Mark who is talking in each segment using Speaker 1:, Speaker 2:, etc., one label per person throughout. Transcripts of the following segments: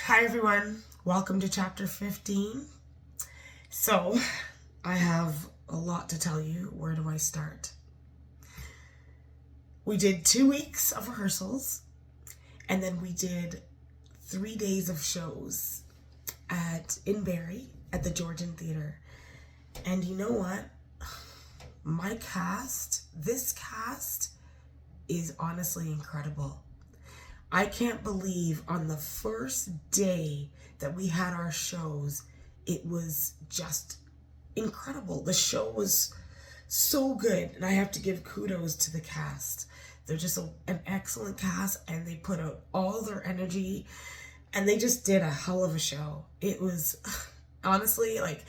Speaker 1: Hi everyone, welcome to chapter 15. So, I have a lot to tell you. Where do I start? We did 2 weeks of rehearsals, and then we did 3 days of shows in Barrie at the Georgian Theatre. And you know what? This cast is honestly incredible. I can't believe on the first day that we had our shows, it was just incredible. The show was so good, and I have to give kudos to the cast. They're just an excellent cast, and they put out all their energy, and they just did a hell of a show. It was, honestly, like,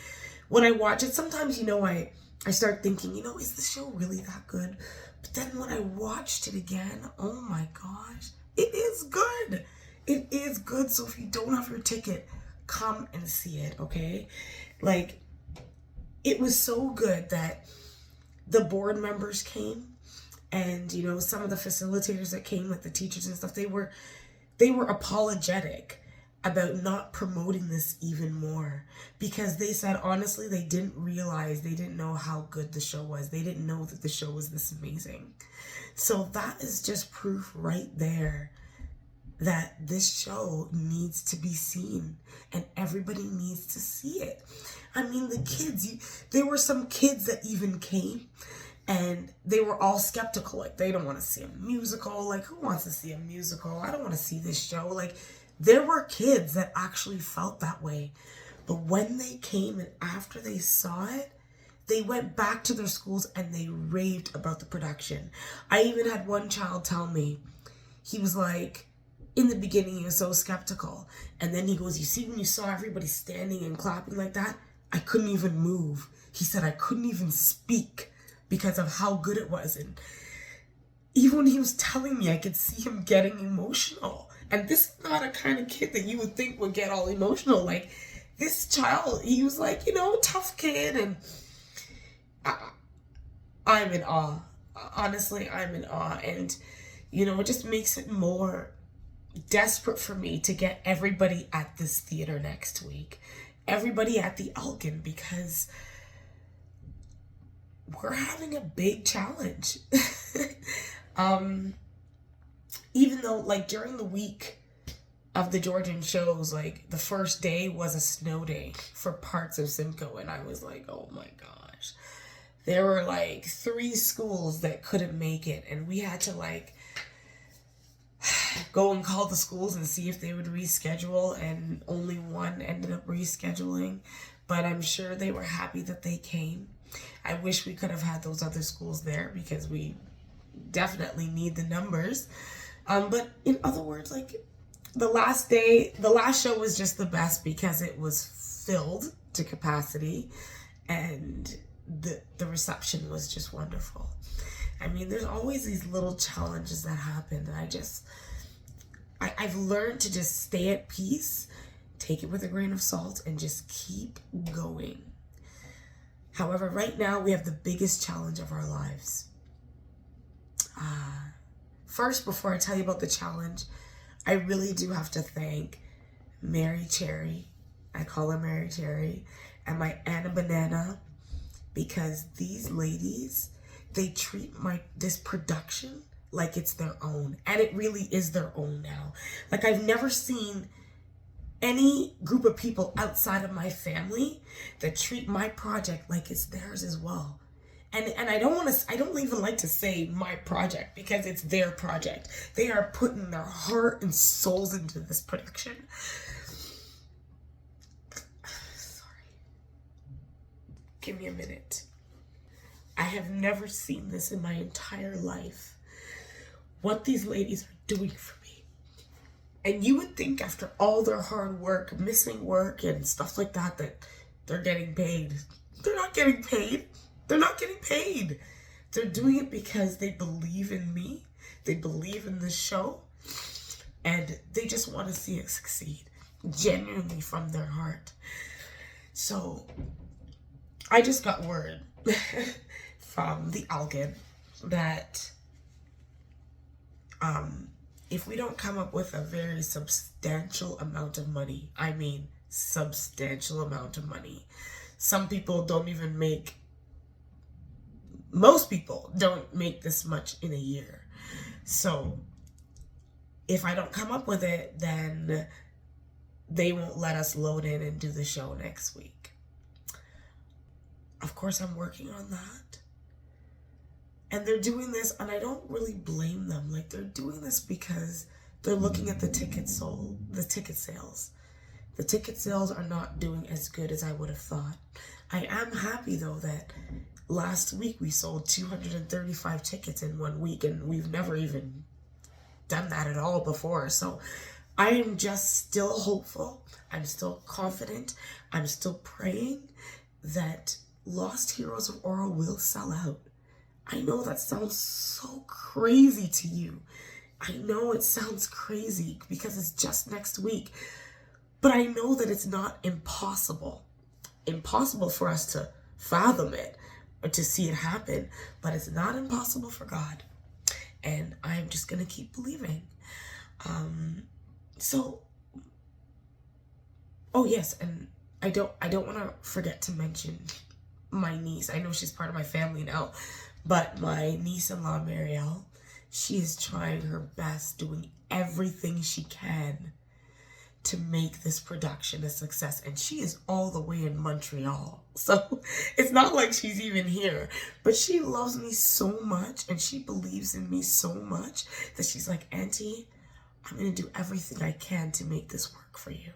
Speaker 1: when I watch it, sometimes, I start thinking, is the show really that good? But then when I watched it again, oh my gosh, it is good. It is good. So if you don't have your ticket, come and see it, okay? Like, it was so good that the board members came, and some of the facilitators that came, like the teachers and stuff, they were apologetic about not promoting this even more, because they said honestly they didn't know how good the show was. They didn't know that the show was this amazing. So that is just proof right there that this show needs to be seen, and everybody needs to see it. I mean, the kids, there were some kids that even came, and they were all skeptical. Like, they don't want to see a musical. Like, who wants to see a musical? I don't want to see this show. Like, there were kids that actually felt that way. But when they came and after they saw it, they went back to their schools and they raved about the production. I even had one child tell me, he was like, in the beginning he was so skeptical, and then he goes, you see, when you saw everybody standing and clapping like that, I couldn't even move. He said I couldn't even speak because of how good it was. And even when he was telling me, I could see him getting emotional. And this is not a kind of kid that you would think would get all emotional. Like, this child, he was like, tough kid. And I'm in awe. Honestly, I'm in awe. And, it just makes it more desperate for me to get everybody at this theater next week. Everybody at the Elgin, because we're having a big challenge. Even though, like, during the week of the Georgian shows, like, the first day was a snow day for parts of Simcoe, and I was like, oh my gosh. There were, like, 3 schools that couldn't make it, and we had to, like, go and call the schools and see if they would reschedule, and only one ended up rescheduling. But I'm sure they were happy that they came. I wish we could have had those other schools there, because we definitely need the numbers. But in other words, like, the last show was just the best because it was filled to capacity, and the reception was just wonderful. I mean, there's always these little challenges that happen, and I've learned to just stay at peace, take it with a grain of salt, and just keep going. However, right now we have the biggest challenge of our lives. First, before I tell you about the challenge, I really do have to thank Mary Cherry. I call her Mary Cherry, and my Anna Banana, because these ladies, they treat this production like it's their own, and it really is their own now. Like, I've never seen any group of people outside of my family that treat my project like it's theirs as well. And I don't even like to say my project, because it's their project. They are putting their heart and souls into this production. Sorry. Give me a minute. I have never seen this in my entire life. What these ladies are doing for me. And you would think after all their hard work, missing work and stuff like that, that they're getting paid. They're not getting paid. They're not getting paid. They're doing it because they believe in me. They believe in this show. And they just want to see it succeed. Genuinely from their heart. So, I just got word from the Elgin that if we don't come up with a very substantial amount of money, I mean substantial amount of money. Some people don't even make, most people don't make this much in a year. So if I don't come up with it, then they won't let us load in and do the show next week. Of course, I'm working on that. And they're doing this, and I don't really blame them. Like, they're doing this because they're looking at the ticket sales. The ticket sales are not doing as good as I would have thought. I am happy, though, that last week we sold 235 tickets in 1 week, and we've never even done that at all before. So I am just still hopeful. I'm still confident. I'm still praying that Lost Heroes of Oro will sell out. I know that sounds so crazy to you. I know it sounds crazy because it's just next week. But I know that it's not impossible. Impossible for us to fathom it or to see it happen. But it's not impossible for God. And I'm just going to keep believing. Oh yes, and I don't want to forget to mention my niece. I know she's part of my family now. But my niece-in-law, Marielle, she is trying her best, doing everything she can to make this production a success. And she is all the way in Montreal. So it's not like she's even here. But she loves me so much and she believes in me so much that she's like, Auntie, I'm going to do everything I can to make this work for you.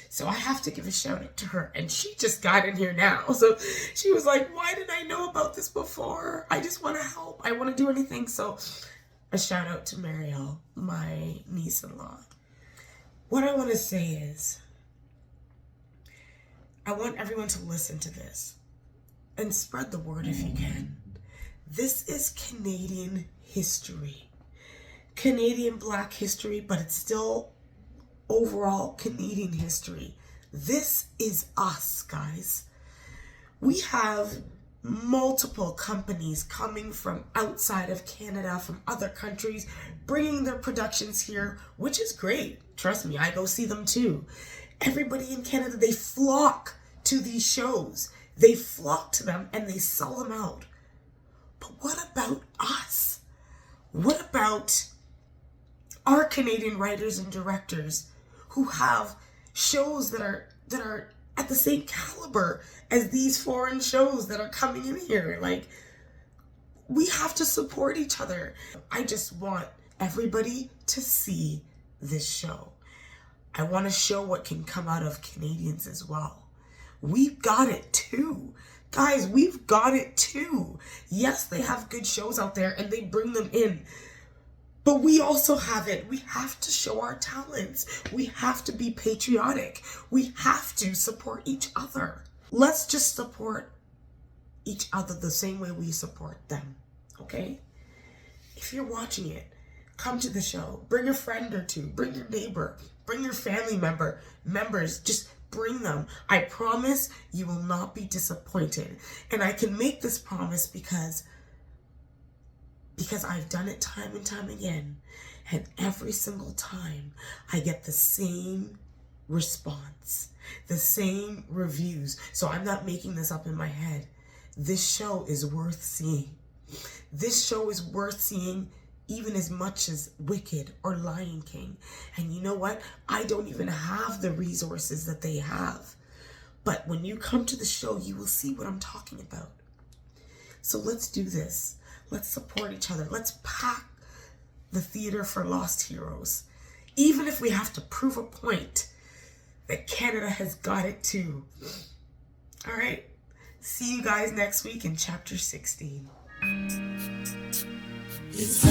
Speaker 1: So I have to give a shout out to her. And she just got in here now. So she was like, why didn't I know about this before? I just want to help. I want to do anything. So a shout out to Marielle, my niece-in-law. What I want to say is, I want everyone to listen to this and spread the word if you can. This is Canadian history. Canadian Black history, but it's still overall Canadian history. This is us, guys. We have multiple companies coming from outside of Canada, from other countries, bringing their productions here, which is great. Trust me, I go see them too. Everybody in Canada, they flock to these shows. They flock to them and they sell them out. But what about us? What about our Canadian writers and directors who have shows that are at the same caliber as these foreign shows that are coming in here? Like, we have to support each other. I just want everybody to see this show. I want to show what can come out of Canadians as well. We've got it too. Guys, we've got it too. Yes, they have good shows out there and they bring them in. But we also have it. We have to show our talents. We have to be patriotic. We have to support each other. Let's just support each other the same way we support them, okay? If you're watching it, come to the show. Bring a friend or two. Bring your neighbor. Bring your family members. Just bring them. I promise you will not be disappointed. And I can make this promise because I've done it time and time again. And every single time I get the same response, the same reviews. So I'm not making this up in my head. This show is worth seeing. This show is worth seeing even as much as Wicked or Lion King. And you know what? I don't even have the resources that they have. But when you come to the show, you will see what I'm talking about. So let's do this. Let's support each other. Let's pack the theater for Lost Heroes. Even if we have to prove a point that Canada has got it too. All right. See you guys next week in chapter 16. It's